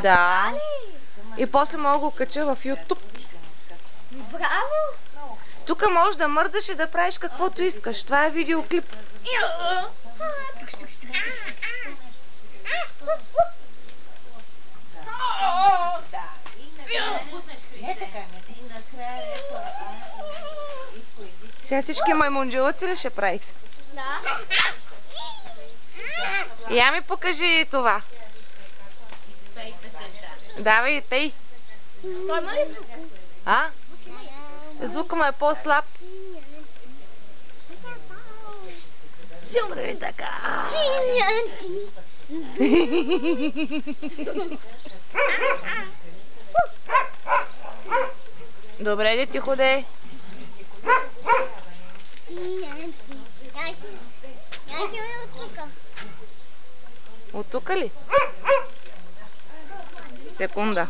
Да. И после мога да го кача в YouTube. Браво! Тук можеш да мърдаш и да правиш каквото искаш. Това е видеоклип. Сега всички маймунджелъци ли ще правите? Да. Я ми покажи това. Давай и тъй. Той има ли звук? А? Звука му е по-слаб. Силно е така. Добре, де ти ходе. От тук ли? Секунда.